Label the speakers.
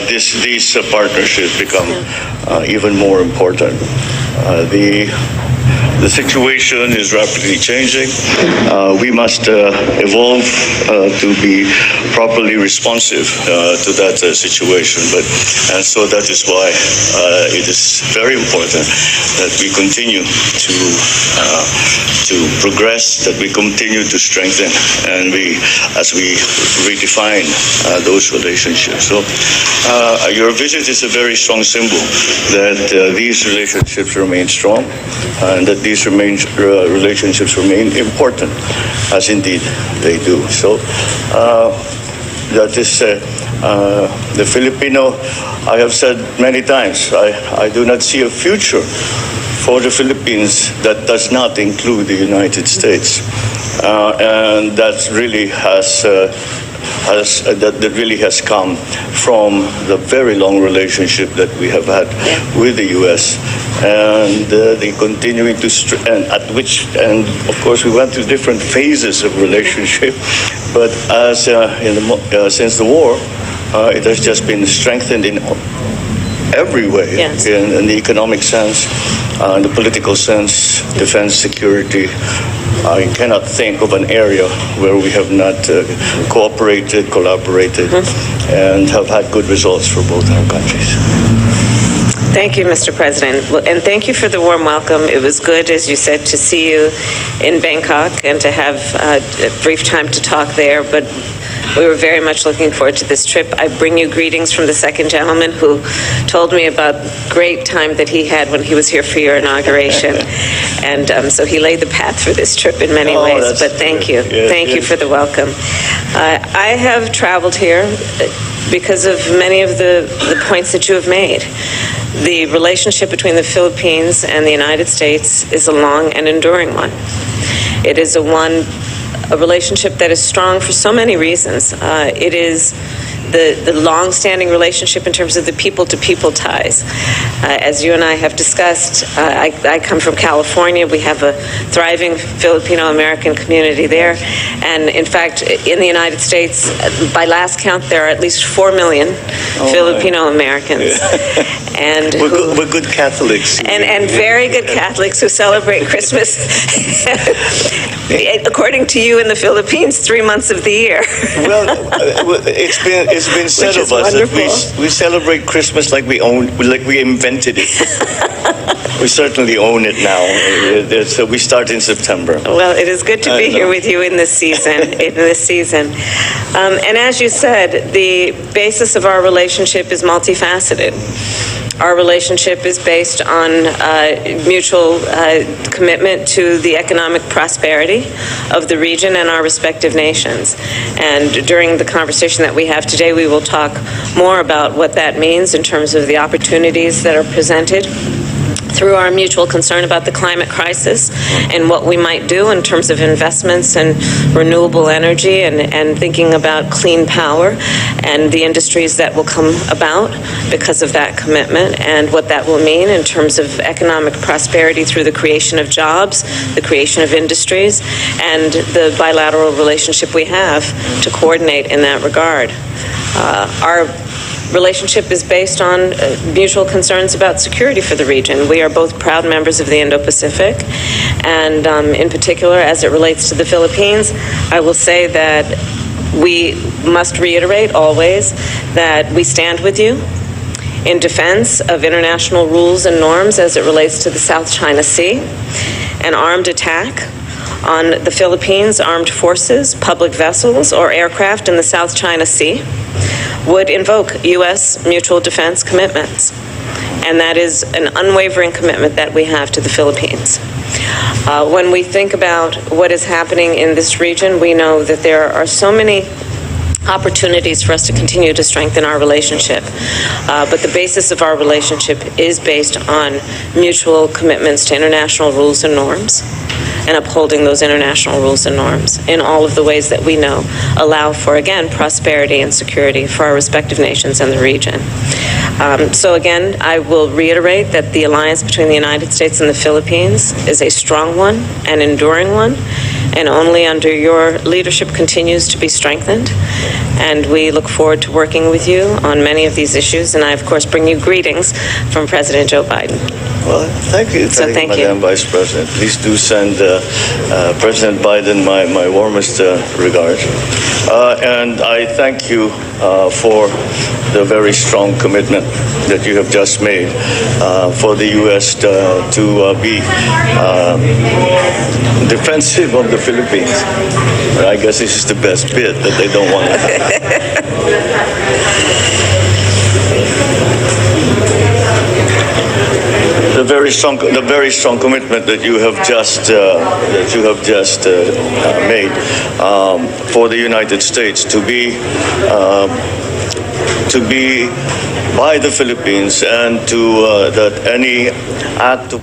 Speaker 1: these partnerships become even more important. The situation is rapidly changing. We must evolve to be properly responsive to that situation. And so that is why it is very important that we continue to progress, that we continue to strengthen, and as we redefine those relationships. So your visit is a very strong symbol that these relationships remain strong, and that these relationships remain important, as indeed they do. So that is the Filipino. I have said many times, I do not see a future for the Philippines that does not include the United States, and that really has come from the very long relationship that we have had with the U.S. and the continuing to and of course we went through different phases of relationship, but since the war, it has just been strengthened in every way, in the economic sense, in the political sense, defense, security. I cannot think of an area where we have not cooperated, collaborated, and have had good results for both our countries.
Speaker 2: Thank you, Mr. President. And thank you for the warm welcome. It was good, as you said, to see you in Bangkok and to have a brief time to talk there. But we were very much looking forward to this trip. I bring you greetings from the second gentleman, who told me about great time that he had when he was here for your inauguration. And so he laid the path for this trip in many ways. But thank you. Thank you for the welcome. I have traveled here because of many of the points that you have made. The relationship between the Philippines and the United States is a long and enduring one. It is a relationship that is strong for so many reasons. It is the long-standing relationship in terms of the people-to-people ties. As you and I have discussed, I come from California. We have a thriving Filipino-American community there. And in fact, in the United States, by last count, there are at least 4 million Filipino-Americans. And
Speaker 1: we're good Catholics.
Speaker 2: And very good Catholics who celebrate Christmas, according to you in the Philippines, 3 months of the year.
Speaker 1: Well, it's been said of us that we celebrate Christmas like we invented it. We certainly own it now. So we start in September.
Speaker 2: Well, it is good to be here with you in this season. And as you said, the basis of our relationship is multifaceted. Our relationship is based on mutual commitment to the economic prosperity of the region and our respective nations. And during the conversation that we have today, we will talk more about what that means in terms of the opportunities that are presented through our mutual concern about the climate crisis and what we might do in terms of investments in renewable energy and thinking about clean power and the industries that will come about because of that commitment, and what that will mean in terms of economic prosperity through the creation of jobs, the creation of industries, and the bilateral relationship we have to coordinate in that regard. Our relationship is based on mutual concerns about security for the region. We are both proud members of the Indo-Pacific, and in particular, as it relates to the Philippines, I will say that we must reiterate always that we stand with you in defense of international rules and norms as it relates to the South China Sea. An armed attack on the Philippines' armed forces, public vessels, or aircraft in the South China Sea would invoke U.S. mutual defense commitments. And that is an unwavering commitment that we have to the Philippines. When we think about what is happening in this region, we know that there are so many opportunities for us to continue to strengthen our relationship. But the basis of our relationship is based on mutual commitments to international rules and norms, and upholding those international rules and norms in all of the ways that we know allow for, again, prosperity and security for our respective nations and the region. So again, I will reiterate that the alliance between the United States and the Philippines is a strong one, an enduring one, and only under your leadership continues to be strengthened. And we look forward to working with you on many of these issues. And I, of course, bring you greetings from President Joe Biden.
Speaker 1: Well, thank you.
Speaker 2: So thank you.
Speaker 1: Madam Vice President. Please do send President Biden my warmest regards. And I thank you for the very strong commitment that you have just made for the U.S. to be defensive of the Philippines. I guess this is the best bit that they don't want to have. The very strong commitment that you have just made for the United States to be by the Philippines, and to that any act of